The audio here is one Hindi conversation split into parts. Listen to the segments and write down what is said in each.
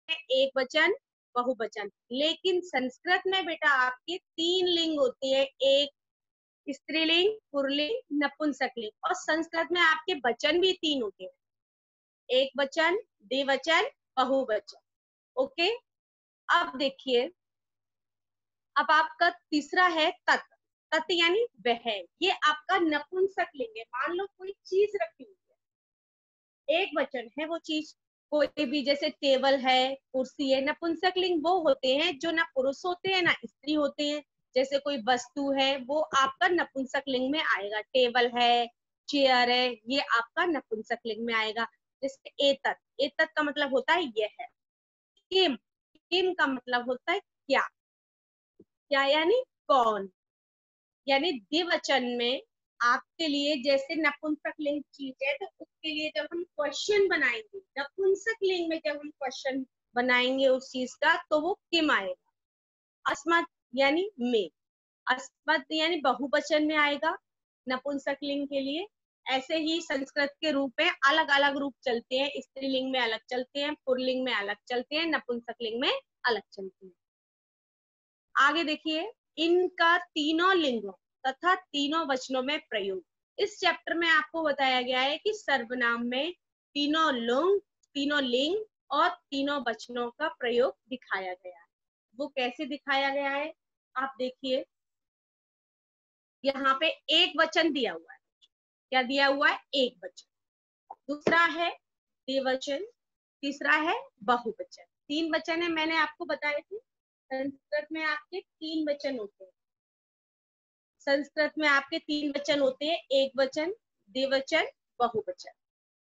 एक वचन बहुवचन। लेकिन संस्कृत में बेटा आपके 3 लिंग होते हैं, एक स्त्रीलिंग, पुल्लिंग, नपुंसकलिंग। और संस्कृत में आपके वचन भी 3 होते हैं, एक वचन, द्विवचन, बहुवचन। ओके, अब देखिए, अब आपका तीसरा है तत्। तत् यानी वह, ये आपका नपुंसक लिंग है। मान लो कोई चीज रखी हुई है, एक वचन है वो चीज, कोई भी, जैसे टेबल है, कुर्सी है। नपुंसक लिंग वो होते हैं जो ना पुरुष होते हैं ना स्त्री होते हैं। जैसे कोई वस्तु है वो आपका नपुंसक लिंग में आएगा, टेबल है, चेयर है, ये आपका नपुंसक लिंग में आएगा। जैसे एतत्, एतत् का मतलब होता है यह है। किम, किम का मतलब होता है क्या, क्या यानी कौन। यानी द्विवचन में आपके लिए जैसे नपुंसक लिंग चीज है, तो उसके लिए जब हम क्वेश्चन बनाएंगे, नपुंसक लिंग में जब हम क्वेश्चन बनाएंगे उस चीज का, तो वो किम आएगा। अस्मत् यानी में, अस्मत् यानी बहुवचन में आएगा नपुंसक लिंग के लिए। ऐसे ही संस्कृत के रूप में अलग अलग रूप चलते हैं, स्त्रीलिंग में अलग चलते हैं, पुल्लिंग में अलग चलते हैं, नपुंसक लिंग में अलग चलते हैं। आगे देखिए, इनका तीनों लिंगों तथा तीनों वचनों में प्रयोग। इस चैप्टर में आपको बताया गया है कि सर्वनाम में तीनों लिंग और तीनों वचनों का प्रयोग दिखाया गया है। वो कैसे दिखाया गया है, आप देखिए, यहाँ पे एक वचन दिया हुआ है। क्या दिया हुआ है, एक वचन। दूसरा है द्विवचन, तीसरा है बहुवचन। 3 वचन है, मैंने आपको बताए थे। संस्कृत में आपके 3 वचन होते हैं, संस्कृत में आपके 3 वचन होते हैं, एक वचन, द्विवचन, बहुवचन।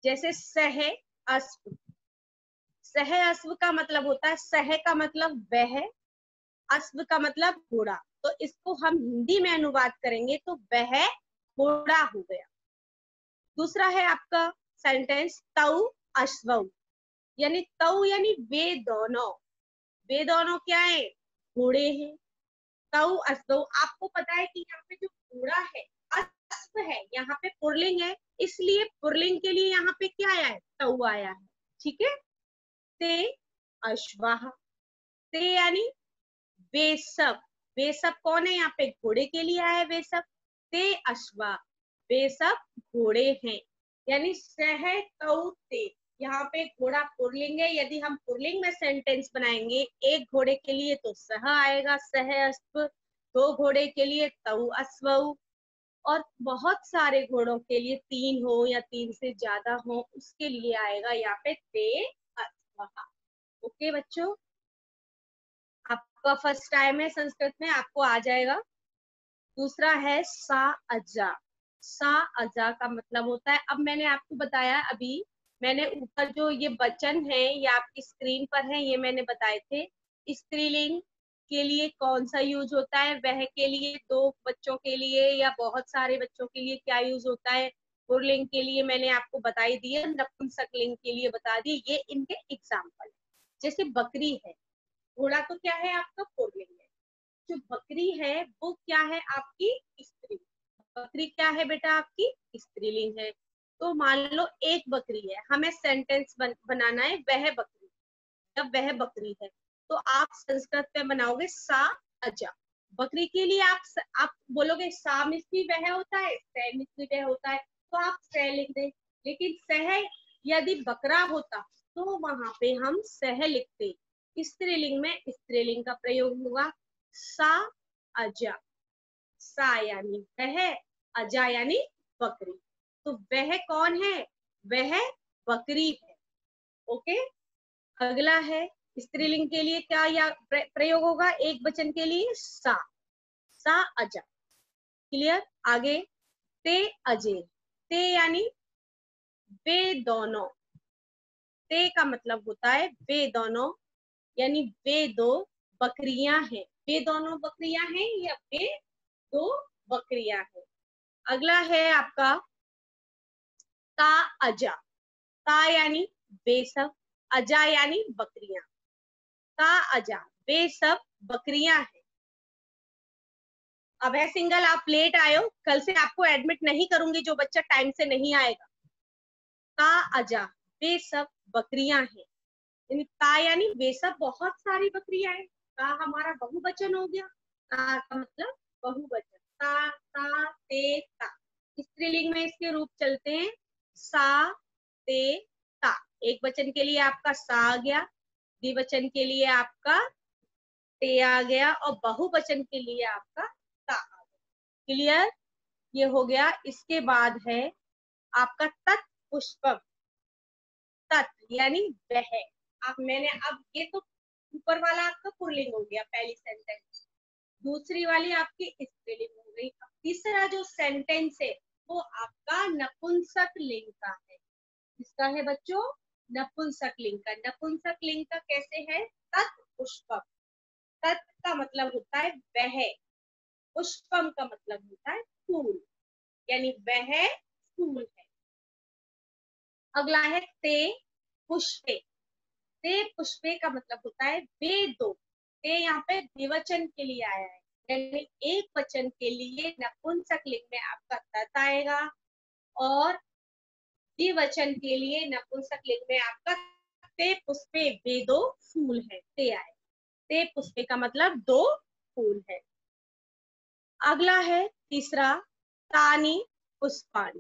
जैसे सह अश्व, सह अश्व का मतलब होता है, सह का मतलब वह, अश्व का मतलब घोड़ा। तो इसको हम हिंदी में अनुवाद करेंगे तो वह घोड़ा हो गया। दूसरा है आपका सेंटेंस तौ अश्वौ, यानी तौ यानी वे दोनों क्या है, घोड़े हैं। तौ अश्वौ, आपको पता है कि यहाँ पे जो घोड़ा है, अश्व है, यहाँ पे पुल्लिंग है, इसलिए पुल्लिंग के लिए यहाँ पे क्या आया है, तौ आया है। ठीक है, ते अश्वाह, ते यानी वे सब, वे सब कौन है, यहाँ पे घोड़े के लिए आया है वे सब। ते अश्वा, वे सब घोड़े हैं। यानी सह तौ ते, यहाँ पे घोड़ा पुल्लिंग है। यदि हम पुल्लिंग में सेंटेंस बनाएंगे एक घोड़े के लिए तो सह आएगा, सह अश्व। 2 घोड़े के लिए तौ अश्वौ। और बहुत सारे घोड़ों के लिए, 3 हो या 3 से ज्यादा हो, उसके लिए आएगा यहाँ पे ते अश्वः। ओके बच्चों, आपका फर्स्ट टाइम है संस्कृत में, आपको आ जाएगा। दूसरा है सा अजा, सा अजा का मतलब होता है, अब मैंने आपको बताया, अभी मैंने ऊपर जो ये वचन है ये आपकी स्क्रीन पर है, ये मैंने बताए थे। स्त्रीलिंग के लिए कौन सा यूज होता है, वह के लिए, 2 बच्चों के लिए या बहुत सारे बच्चों के लिए क्या यूज होता है। पुल्लिंग के लिए मैंने आपको बताई दी है, नपुंसकलिंग के लिए बता दी। ये इनके एग्जाम्पल। जैसे बकरी है, घोड़ा तो क्या है आपका पुल्लिंग है, जो बकरी है वो क्या है आपकी स्त्री। बकरी क्या है बेटा आपकी स्त्रीलिंग है। तो मान लो एक बकरी है, हमें सेंटेंस बनाना है वह बकरी, जब वह बकरी है तो आप संस्कृत में बनाओगे सा अजा। बकरी के लिए आप बोलोगे सा मिस भी वह होता है, सह मिस भी वह होता है, तो आप सह लिख दे। लेकिन सह यदि बकरा होता तो वहां पे हम सह लिखते। स्त्रीलिंग में स्त्रीलिंग का प्रयोग होगा सा अजा। सा यानी वह, अजा यानी बकरी। तो वह कौन है, वह बकरी है। ओके, अगला है स्त्रीलिंग के लिए क्या या प्रयोग होगा, एक वचन के लिए सा, सा अजा। क्लियर, आगे ते अजे, ते यानी वे दोनों, ते का मतलब होता है वे दोनों, यानी वे 2 बकरियां हैं, वे दोनों बकरियां हैं या वे 2 बकरियां हैं। अगला है आपका ता अजा, ता यानी वे सब, अजा यानी बकरियां। ता अजा, वे सब बकरियां हैं। अब है सिंगल, आप लेट आए हो, कल से आपको एडमिट नहीं करूंगी जो बच्चा टाइम से नहीं आएगा। ता अजा, वे सब बकरियां हैं। ता यानी वे सब बहुत सारी बकरियां हैं। ता हमारा बहुवचन हो गया। ता का मतलब बहुवचन। ता ता ते ता। स्त्रीलिंग में इसके रूप चलते हैं सा ते ता। एक वचन के लिए आपका सा आ गया, द्विवचन के लिए आपका ते आ गया और बहुवचन के लिए आपका ता आ गया। क्लियर? ये हो गया। इसके बाद है आपका तत्पुष्पम। तत् यानी वह। अब मैंने अब ये तो ऊपर वाला आपका पुल्लिंग हो गया पहली सेंटेंस, दूसरी वाली आपकी स्त्रीलिंग हो गई। अब तीसरा जो सेंटेंस है वो आपका नपुंसक लिंग का है। किसका है बच्चों? नपुंसक लिंग का। नपुंसक लिंग का कैसे है? तत्पुष्पम। तत् का मतलब होता है वह, पुष्पम का मतलब होता है फूल, यानी वह फूल है। अगला है ते पुष्पे। ते पुष्पे का मतलब होता है वे दो। ते यहाँ पे द्विवचन के लिए आया है, यानी एक वचन के लिए नपुंसक लिंग में आपका तत् आएगा और द्विवचन के लिए नपुंसक लिंग में आपका ते पुष्पे वे दो फूल है, ते आएगा। ते पुष्पे का मतलब दो फूल है। अगला है तीसरा तानी पुष्पाणी।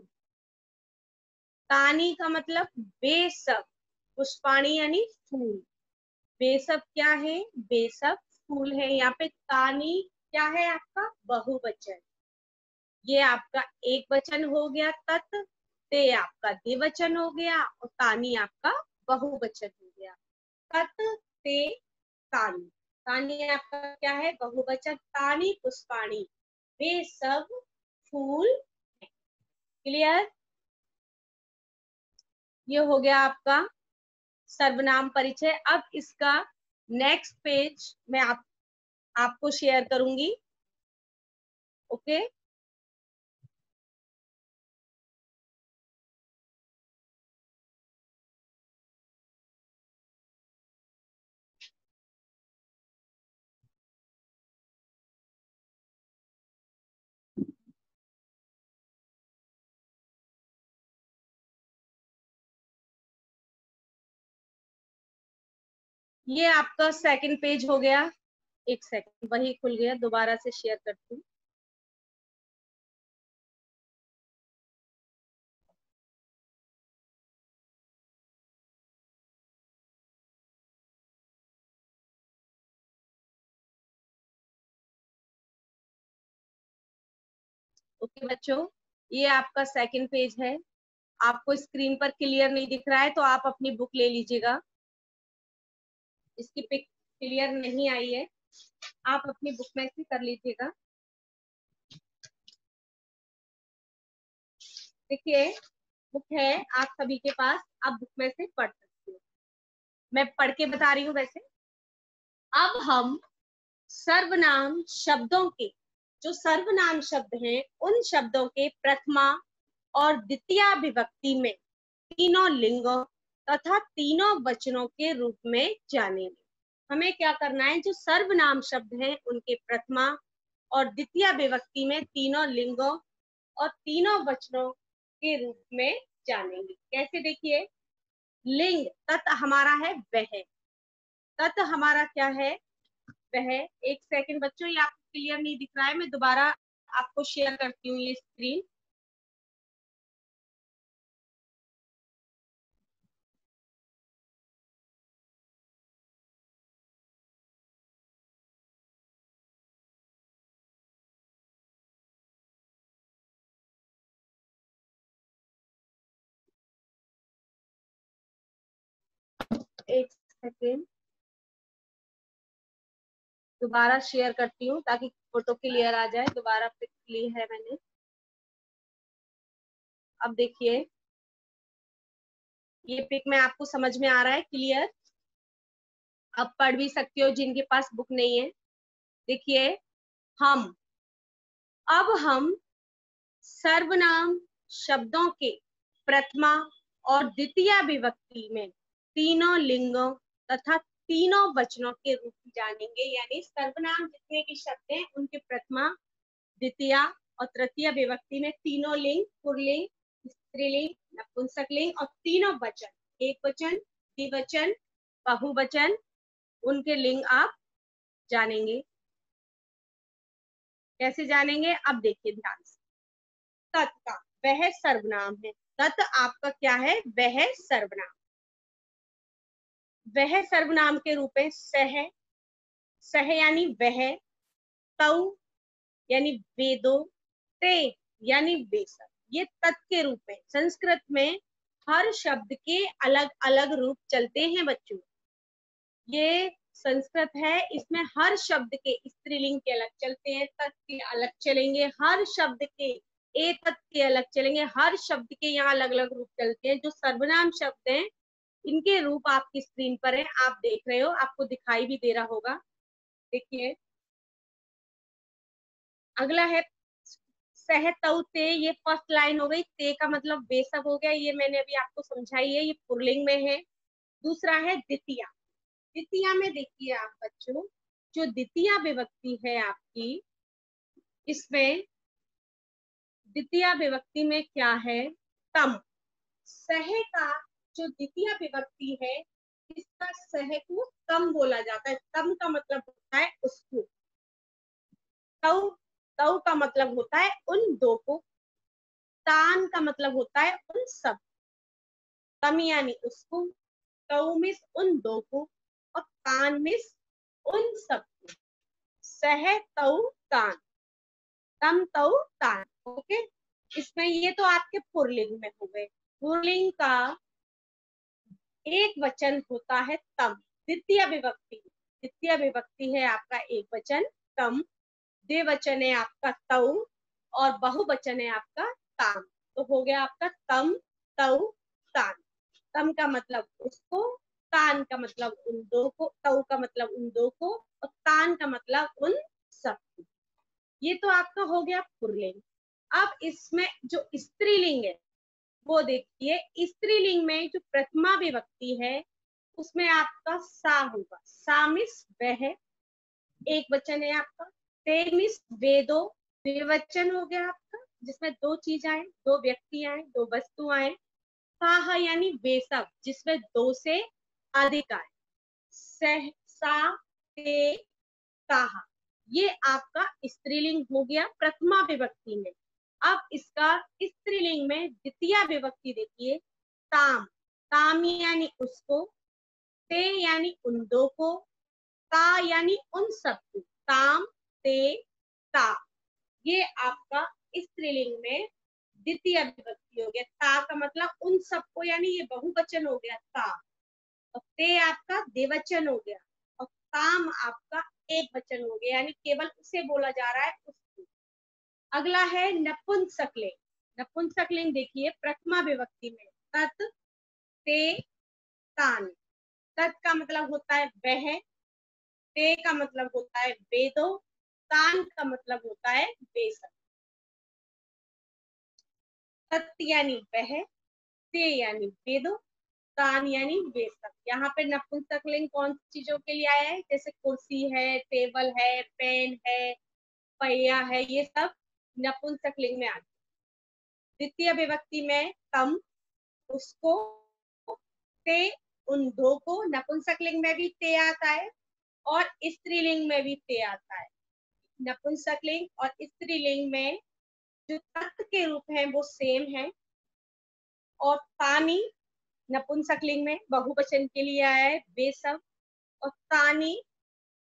तानी का मतलब वे सब, पुष्पाणी यानी फूल। वे सब क्या है? वे सब फूल है। यहाँ पे तानी क्या है आपका? बहुवचन। ये आपका एक वचन हो गया तत्, ते आपका द्विवचन हो गया और तानी आपका बहुवचन हो गया। तत् ते तानी। तानी आपका क्या है? बहुवचन। तानी पुष्पाणी, वे सब फूल। क्लियर? ये हो गया आपका सर्वनाम परिचय। अब इसका नेक्स्ट पेज मैं आपको शेयर करूंगी। ओके? ये आपका सेकंड पेज हो गया। एक सेकंड, वही खुल गया, दोबारा से शेयर करती हूँ। ओके बच्चों, ये आपका सेकंड पेज है। आपको स्क्रीन पर क्लियर नहीं दिख रहा है तो आप अपनी बुक ले लीजिएगा। इसकी पिक क्लियर नहीं आई है, आप अपनी बुक में से कर लीजिएगा। देखिए, बुक है आप सभी के पास, आप बुक में से पढ़ सकते हो। मैं पढ़ के बता रही हूँ वैसे। अब हम सर्वनाम शब्दों के, जो सर्वनाम शब्द हैं उन शब्दों के प्रथमा और द्वितीया विभक्ति में तीनों लिंगों तथा तीनों वचनों के रूप में जानेंगे। हमें क्या करना है? जो सर्वनाम शब्द हैं उनके प्रथमा और द्वितीय विभक्ति में तीनों लिंगों और तीनों वचनों के रूप में जानेंगे। कैसे? देखिए, लिंग तत् हमारा है वह। तत् हमारा क्या है? वह। एक सेकंड बच्चों, ये आपको क्लियर नहीं दिख रहा है, मैं दोबारा आपको शेयर करती हूँ ये स्क्रीन। एक सेकंड, दोबारा शेयर करती हूँ ताकि फोटो क्लियर आ जाए। दोबारा पिक ली है मैंने। अब देखिए, ये पिक में आपको समझ में आ रहा है क्लियर? अब पढ़ भी सकते हो जिनके पास बुक नहीं है। देखिए, हम अब हम सर्वनाम शब्दों के प्रथमा और द्वितीय विभक्ति में तीनों लिंगों तथा तीनों वचनों के रूप जानेंगे। यानी सर्वनाम जितने भी शब्द हैं उनके प्रथमा, द्वितीय और तृतीय विभक्ति में तीनों लिंग, पुल्लिंग, स्त्रीलिंग, नपुंसकलिंग और तीनों वचन, एक वचन, द्विवचन बहुवचन, उनके लिंग आप जानेंगे। कैसे जानेंगे? अब देखिए ध्यान से। तत् का वह सर्वनाम है। तत् आपका क्या है? वह सर्वनाम। वह सर्वनाम के रूप में सह, सह यानी वह, तौ यानी वे दो, ते यानी वे सब, ये तत् के रूप में। संस्कृत में हर शब्द के अलग अलग रूप चलते हैं बच्चों। ये संस्कृत है, इसमें हर शब्द के स्त्रीलिंग के अलग चलते हैं, तत् के अलग चलेंगे, हर शब्द के ए तत् के अलग चलेंगे, हर शब्द के यहाँ अलग अलग रूप चलते हैं। जो सर्वनाम शब्द हैं इनके रूप आपकी स्क्रीन पर है, आप देख रहे हो, आपको दिखाई भी दे रहा होगा। देखिए अगला है सह तौ ते, ये फर्स्ट लाइन हो गई। ते का मतलब वे सब हो गया, ये मैंने अभी आपको समझाई है, ये पुल्लिंग में है। दूसरा है द्वितीया। द्वितीया में देखिए आप बच्चों, जो द्वितीया विभक्ति है आपकी, इसमें द्वितीया विभक्ति में क्या है? तम। सह का जो द्वितीय विभक्ति है, इसका सह को तम बोला जाता है। तम का मतलब होता है उसको। तौ, तौ का मतलब होता है उन दो को। तान का मतलब होता है उन सब। तम यानी उसको, तौ मिस उन दो को, और तान मिस उन सब को। सह तौ तान, तम तौ तान। ओके, इसमें ये तो आपके पुल्लिंग में हो गए। पुल्लिंग का एक वचन होता है तम। द्वितीय विभक्ति, द्वितीय विभक्ति है आपका एक वचन तम, द्विवचन है आपका तौ, और बहुवचन है आपका ताम। तो हो गया आपका तम तौ तान। तम का मतलब उसको, तान का मतलब उन दो को, तौ का मतलब उन दो को, और तान का मतलब उन सब को। ये तो आपका हो गया पुल्लिंग। अब इसमें जो स्त्रीलिंग है वो देखिए। स्त्रीलिंग में जो प्रथमा विभक्ति है उसमें आपका सा होगा। सा मिस वह, एक वचन है आपका। ते मिस वे दो, द्विवचन हो गया आपका, जिसमें दो चीज आए, दो व्यक्ति आए, दो वस्तु आए। साह यानी वे सब, जिसमें दो से अधिक आए। सह, सा, ते, ताहा, ये आपका स्त्रीलिंग हो गया प्रथमा विभक्ति में। अब इसका स्त्रीलिंग में द्वितीय विभक्ति देखिए। ताम, ताम यानी उसको, ते यानी उन दो को, ता यानी उन सबको। ताम ते ता, ये आपका स्त्रीलिंग में द्वितीय विभक्ति हो गया। ता का मतलब उन सबको, यानी ये बहुवचन हो गया ता, और ते आपका द्विवचन हो गया, और ताम आपका एक वचन हो गया, यानी केवल उसे बोला जा रहा है, उसको। अगला है नपुंसकलिंग। नपुंसकलिंग देखिए प्रथमा विभक्ति में तत्, ते, तान। तत् का मतलब होता है वह, ते का मतलब होता है वे दो, तान का मतलब होता है वे सब। तत् यानी वह, ते यानी वे दो, तान यानी वे सब। यहाँ पे नपुंसकलिंग कौन सी चीजों के लिए आया है? जैसे कुर्सी है, टेबल है, पेन है, पहिया है, ये सब नपुंसकलिंग में आते हैं। द्वितीय विभक्ति में तम, उसको, ते, उन दो को। नपुंसकलिंग में भी ते आता है, और स्त्रीलिंग में भी ते आता है। नपुंसकलिंग और स्त्रीलिंग में जो तत् के रूप हैं वो सेम है। और तानी नपुंसकलिंग में बहुवचन के लिए आया है, वे सब। और तानी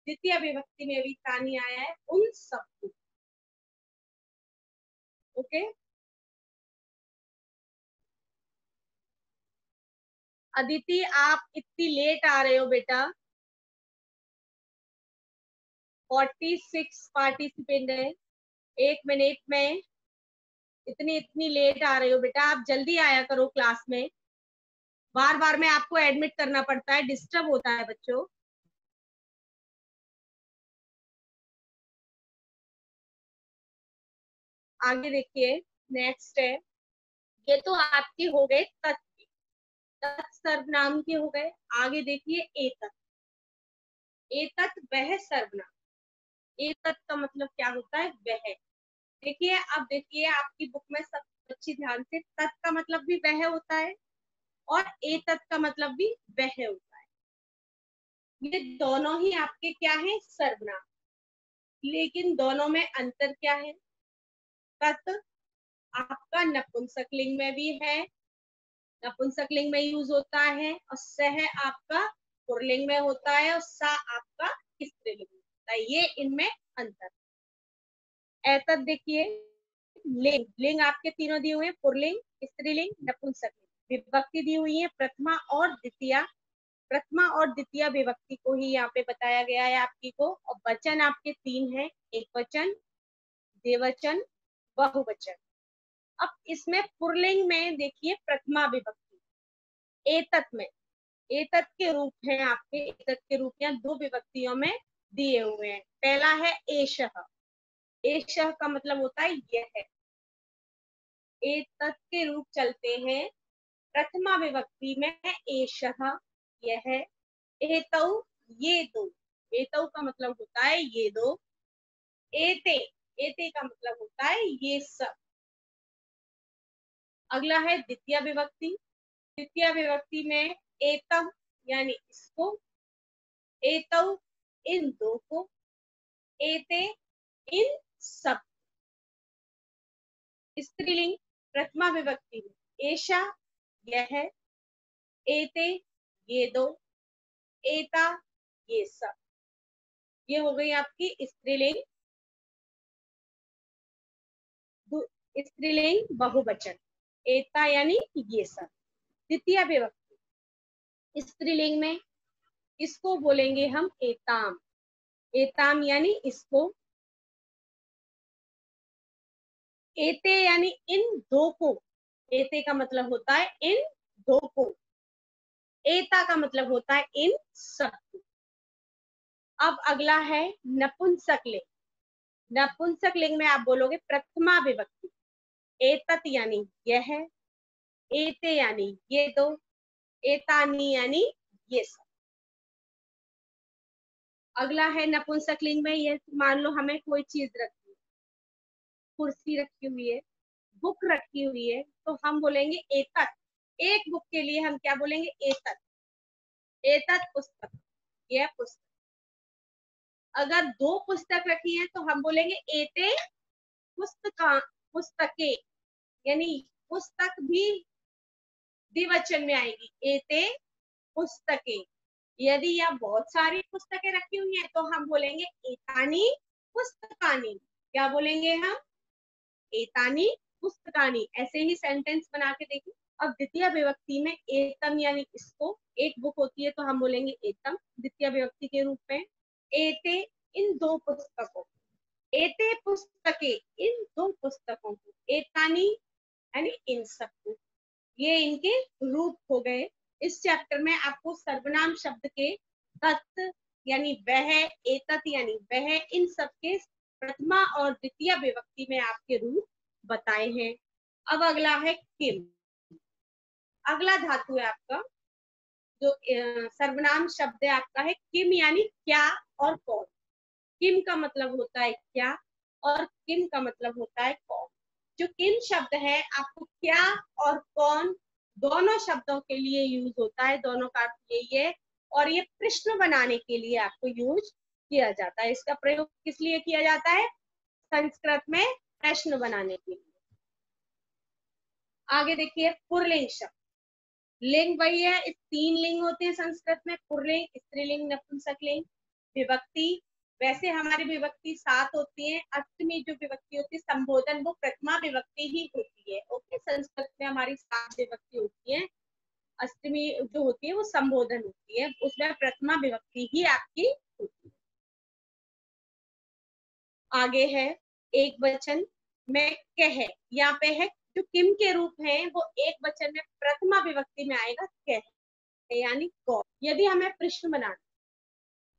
द्वितीय विभक्ति में भी तानी आया है, उन सब। ओके, अदिति आप इतनी लेट आ रहे हो बेटा। 46 पार्टिसिपेंट है, 1 मिनट में इतनी इतनी लेट आ रहे हो बेटा, आप जल्दी आया करो क्लास में। बार बार में आपको एडमिट करना पड़ता है, डिस्टर्ब होता है बच्चों। आगे देखिए, नेक्स्ट है, ये तो आपकी हो गए तत्, तत् सर्वनाम के हो गए। आगे देखिए एतत्। एतत् वह सर्वनाम। एतत् का मतलब क्या होता है? वह। देखिए, अब देखिए आपकी बुक में सब अच्छी ध्यान से, तत् का मतलब भी वह होता है, और एतत् का मतलब भी वह होता है। ये दोनों ही आपके क्या है, सर्वनाम। लेकिन दोनों में अंतर क्या है? तत् आपका नपुंसकलिंग में भी है, नपुंसकलिंग में यूज होता है, और सह आपका पुल्लिंग में होता है, और सा आपका स्त्रीलिंग में होता है। ये इनमें अंतर। एतत् देखिए, लिंग, लिंग आपके तीनों दिए हुए हैं, पुल्लिंग, स्त्रीलिंग, नपुंसकलिंग। विभक्ति दी हुई है प्रथमा और द्वितीया, प्रथमा और द्वितीय विभक्ति को ही यहाँ पे बताया गया है आपकी को। और वचन आपके तीन है, एक वचन, द्विवचन, बहुवचन। अब इसमें पुल्लिंग में देखिए प्रथमा विभक्ति, एतत् में, एतत् के रूप हैं आपके, एतत् के रूप यहाँ दो विभक्तियों में दिए हुए हैं। पहला है एषः, एषः का मतलब होता है यह है। एतत् के रूप चलते हैं प्रथमा विभक्ति में, एषः यह, एतौ ये दो, एतौ का मतलब होता है ये दो, एते, एते का मतलब होता है ये सब। अगला है द्वितीय विभक्ति, द्वितीय विभक्ति में एतम यानी इसको, एतौ इन दो को, एते इन सब। स्त्रीलिंग प्रथमा विभक्ति में एषा यह, एते ये दो, एता ये सब। ये हो गई आपकी स्त्रीलिंग। स्त्रीलिंग बहुवचन, एता यानी ये सब। द्वितीय विभक्ति स्त्रीलिंग में इसको बोलेंगे हम एताम, एताम यानी इसको, एते यानी इन दो को, एते का मतलब होता है इन दो को, एता का मतलब होता है इन सब को। अब अगला है नपुंसकलिंग, नपुंसकलिंग में आप बोलोगे प्रथमा विभक्ति, एतत् यानी यह, एते यानी ये दो, एतानी यानी ये सब। अगला है नपुंसकलिंग में, ये मान लो हमें कोई चीज रखी है, कुर्सी रखी हुई है, बुक रखी हुई है, तो हम बोलेंगे एतत्। एक बुक के लिए हम क्या बोलेंगे, एतत्, एतत् पुस्तक, यह पुस्तक। अगर दो पुस्तक रखी है तो हम बोलेंगे एते पुस्तका, पुस्तके, यानी पुस्तक भी द्विवचन में आएगी, एते पुस्तके। यदि यह बहुत सारी पुस्तकें रखी हुई हैं तो हम बोलेंगे एतानी पुस्तकानी। क्या बोलेंगे हम, एतानी पुस्तकानी। ऐसे ही सेंटेंस बना के देखिए। अब द्वितीय विभक्ति में एतम यानी इसको, एक बुक होती है तो हम बोलेंगे एतम द्वितीय विभक्ति के रूप में। एते इन दो पुस्तकों, एते पुस्तके इन दो पुस्तकों को, एतानी यानी इन सबको। ये इनके रूप हो गए। इस चैप्टर में आपको सर्वनाम शब्द के तत् यानी वह, एतत् यानी वह, इन सबके प्रथमा और द्वितीय विभक्ति में आपके रूप बताए हैं। अब अगला है किम। अगला धातु है आपका जो सर्वनाम शब्द है आपका है किम, यानी क्या और कौन। किम का मतलब होता है क्या, और किम का मतलब होता है कौन। जो किम शब्द है आपको क्या और कौन दोनों शब्दों के लिए यूज होता है, दोनों का अर्थ यही है। और ये प्रश्न बनाने के लिए आपको यूज किया जाता है। इसका प्रयोग किस लिए किया जाता है, संस्कृत में प्रश्न बनाने के लिए। आगे देखिए पुल्लिंग शब्द, लिंग वही है, इस तीन लिंग होते हैं संस्कृत में, पुल्लिंग, स्त्रीलिंग, नपुंसकलिंग। विभक्ति वैसे हमारी विभक्ति 7 होती है, अष्टमी जो विभक्ति होती है संबोधन, वो प्रथमा विभक्ति ही होती है। ओके, संस्कृत में हमारी 7 विभक्ति होती है, अष्टमी जो होती है वो संबोधन होती है, उसमें प्रथमा विभक्ति ही आपकी होती है। आगे है एक वचन में कह, यहाँ पे है जो किम के रूप है वो एक वचन में प्रथमा विभक्ति में आएगा कह, यानी कौ। यदि हमें प्रश्न बनाना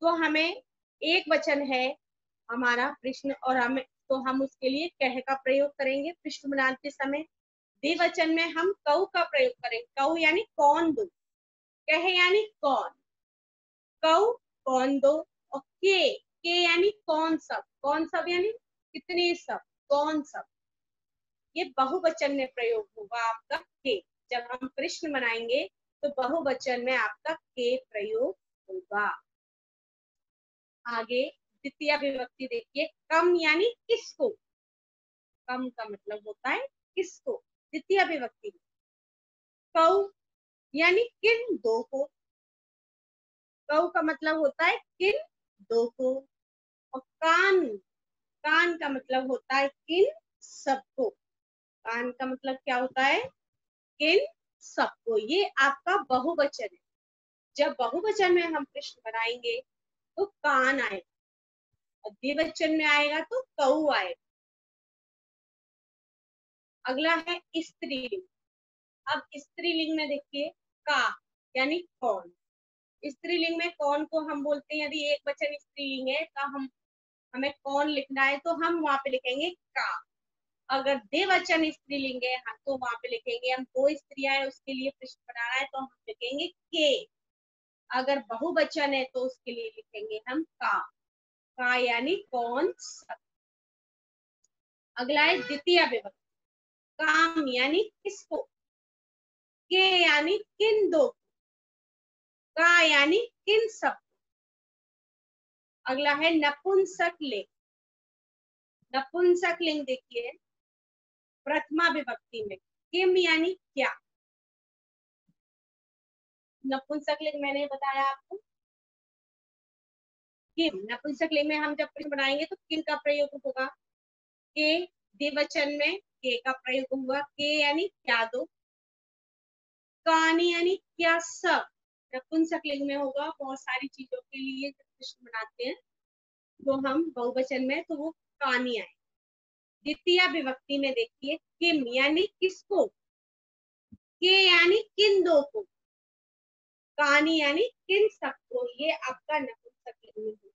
तो हमें एक वचन है हमारा प्रश्न, और हमें तो हम उसके लिए कह का प्रयोग करेंगे प्रश्न बनाते समय। द्विवचन में हम कौ का प्रयोग करेंगे, कौ यानी कौन दो, कह यानी कौन, कौ कौन दो, और के यानी कौन सब, कौन सब यानी कितने सब, कौन सब। ये बहुवचन में प्रयोग होगा आपका के। जब हम प्रश्न बनाएंगे तो बहुवचन में आपका के प्रयोग होगा। आगे द्वितीय विभक्ति देखिए, कम यानी किसको, कम का मतलब होता है किसको, द्वितीय विभक्ति में। कौ यानी किन दो को, कौ का मतलब होता है किन दो को। और कान, कान का मतलब होता है किन सबको, कान का मतलब क्या होता है, किन सबको। ये आपका बहुवचन है। जब बहुवचन में हम प्रश्न बनाएंगे तो कान आएगा, और द्विवचन में आएगा तो कौ आएगा। अगला है स्त्रीलिंग। अब स्त्रीलिंग में देखिए, का यानी कौन। स्त्रीलिंग में कौन को हम बोलते हैं, यदि एक वचन स्त्रीलिंग है तो हमें कौन लिखना है तो हम वहां पे लिखेंगे का। अगर द्विवचन स्त्रीलिंग है तो वहां पे लिखेंगे, हम दो स्त्रियां है उसके लिए प्रश्न बनाना है तो हम लिखेंगे के। अगर बहुवचन है तो उसके लिए लिखेंगे हम का यानी कौन सब। अगला है द्वितीय विभक्ति, काम यानी किसको, के यानी किन दो, का यानी किन सब। अगला है नपुंसक लिंग। नपुंसक लिंग देखिए, प्रथमा विभक्ति में किम यानी क्या। नपुंसक लिंग मैंने बताया आपको, किम। नपुंसक लिंग में हम जब प्रश्न बनाएंगे तो किम का प्रयोग होगा, के। द्विवचन में के का प्रयोग हुआ, के यानी क्या दो। कहानी यानी क्या सब, नपुंसक लिंग में होगा। बहुत सारी चीजों के लिए जब प्रश्न बनाते हैं तो हम बहुवचन में तो वो कहानी आए। द्वितीय विभक्ति में देखिए, किम यानी किसको, के यानी किन दो को, कहानी यानी किन सबको। ये आपका नपुंसक लिंग है,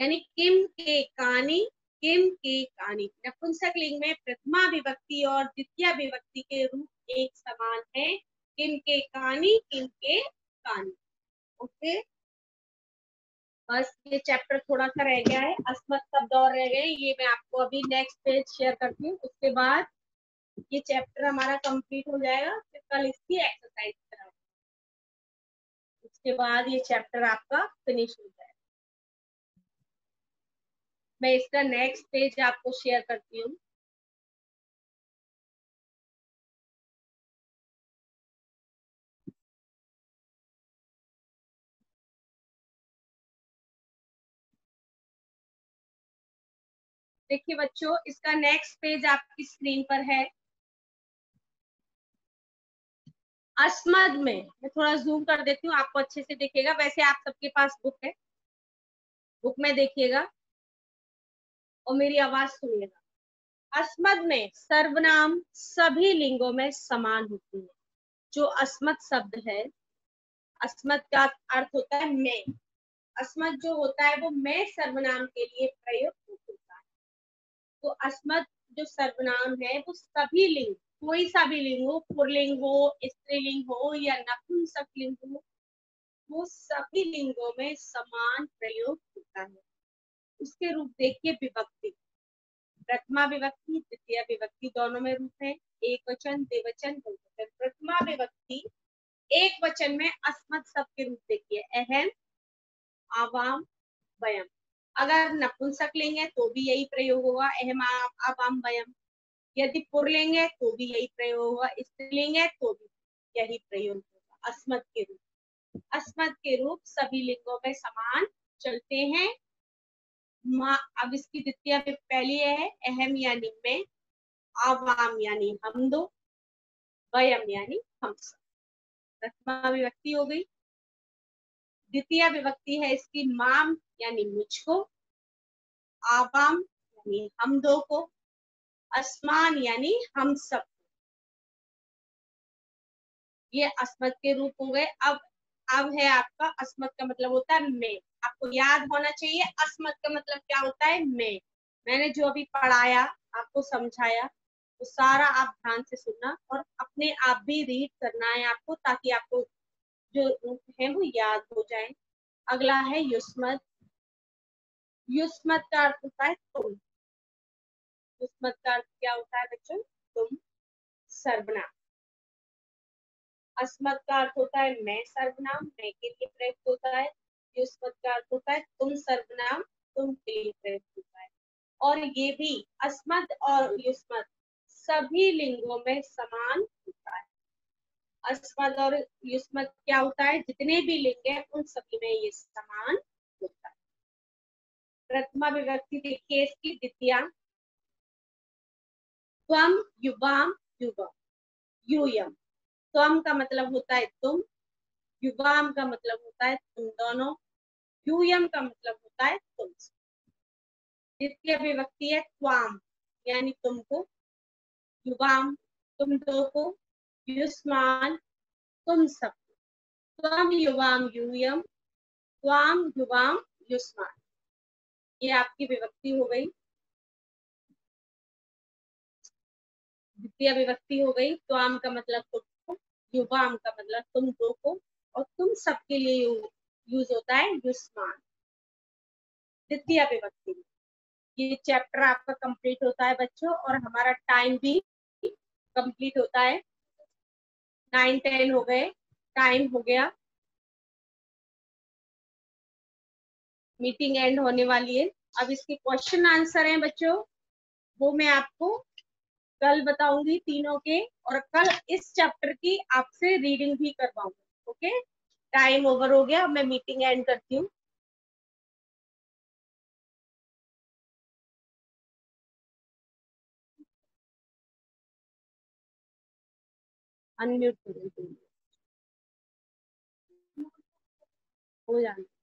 यानी किम के कहानी, किम के कहानी। नपुंसक लिंग में प्रथमा विभक्ति और द्वितीय विभक्ति के रूप एक समान है, किम के कहानी, किम के कहानी। ओके, बस ये चैप्टर थोड़ा सा रह गया है, अस्मत् शब्द और रह गए, ये मैं आपको अभी नेक्स्ट पेज शेयर करती हूँ। उसके बाद ये चैप्टर हमारा कंप्लीट हो जाएगा, फिर कल इसकी एक्सरसाइज कराऊंगी, उसके बाद ये चैप्टर आपका फिनिश हो जाएगा। मैं इसका नेक्स्ट पेज आपको शेयर करती हूँ। देखिए बच्चों, इसका नेक्स्ट पेज आपकी स्क्रीन पर है। अस्मद में मैं थोड़ा जूम कर देती हूँ, आपको अच्छे से देखिएगा। वैसे आप सबके पास बुक है, बुक में देखिएगा और मेरी आवाज सुनिएगा। अस्मद में सर्वनाम सभी लिंगों में समान होती है। जो अस्मद शब्द है, अस्मद का अर्थ होता है मैं। अस्मद जो होता है वो मैं सर्वनाम के लिए प्रयोग होता है। तो अस्मद जो सर्वनाम है वो सभी लिंग, कोई सा भी लिंग हो, पुल्लिंग हो, स्त्रीलिंग हो या नपुंसक लिंग हो, वो सभी लिंगों में समान प्रयोग होता है। उसके रूप देखिए, विभक्ति, प्रथमा विभक्ति द्वितीय विभक्ति दोनों में रूप है, एक वचन, द्विवचन, बहुवचन। प्रथमा विभक्ति एक वचन में अस्मत् शब्द के रूप देखिए, अहम, आवाम, वयम। अगर नपुंसक लिंग है तो भी यही प्रयोग होगा, अहम, आवाम, वयम। यदि पुल्लिंग है तो भी यही प्रयोग होगा, स्त्रीलिंग है तो भी यही प्रयोग होगा, अस्मत् के रूप। अस्मत् के रूप सभी लिंगों में समान चलते हैं। अब इसकी द्वितीय पहली है, अहम यानी मैं, आवाम यानी हम दो, वयम यानी हम सब। प्रथमा विभक्ति हो गई। द्वितीय विभक्ति है इसकी, माम यानी मुझको, आवाम यानी हम दो को, अस्मान यानी हम सब। ये अस्मत् के रूप हो गए। अब है आपका, अस्मत् का मतलब होता है मैं। आपको याद होना चाहिए अस्मत् का मतलब क्या होता है, मैं। मैंने जो अभी पढ़ाया, आपको समझाया, तो सारा आप ध्यान से सुनना और अपने आप भी रीड करना है आपको, ताकि आपको जो है वो याद हो जाए। अगला है युष्मत। युष्मत का अर्थ होता है तुम। युष्मत का अर्थ क्या होता है बच्चों, तुम, सर्वनाम। अस्मत् का अर्थ होता है मैं सर्वनाम, मैं के लिए प्रयुक्त होता है। युष्मत का अर्थ होता है तुम सर्वनाम, तुम के लिए प्रयुक्त होता है। और ये भी अस्मद और युष्मत सभी लिंगों में समान होता है। अस्मद और युष्मत क्या होता है, जितने भी लिंग है उन सभी में ये समान होता है। प्रथमा विभक्ति देखिए इसकी, द्वितीया, त्वम, युवाम, युवम, यूयम। त्वम का मतलब होता है तुम, युवाम का मतलब होता है तुम दोनों, यूयम का मतलब होता है तुम। द्वितीय विभक्ति है त्वाम, यानी तुमको, युवाम तुम दो को, युष्मान तुम सब, त्वम युवाम यूयम, त्वाम युवाम युष्मान। ये आपकी विभक्ति हो गई। द्वितीय विभक्ति हो गई, त्वाम का मतलब तुमको, युवाम का मतलब तुम दो को, और तुम सबके लिए यूज होता है युष्मान। द्वितीय विभक्ति में ये चैप्टर आपका कंप्लीट होता है बच्चों, और हमारा टाइम भी कंप्लीट होता है। 9-10 हो गए, टाइम हो गया, मीटिंग एंड होने वाली है। अब इसके क्वेश्चन आंसर हैं बच्चों, वो मैं आपको कल बताऊंगी तीनों के, और कल इस चैप्टर की आपसे रीडिंग भी करवाऊंगी। ओके, टाइम ओवर हो गया, मैं मीटिंग एंड करती हूँ। अनम्यूट हो जाए।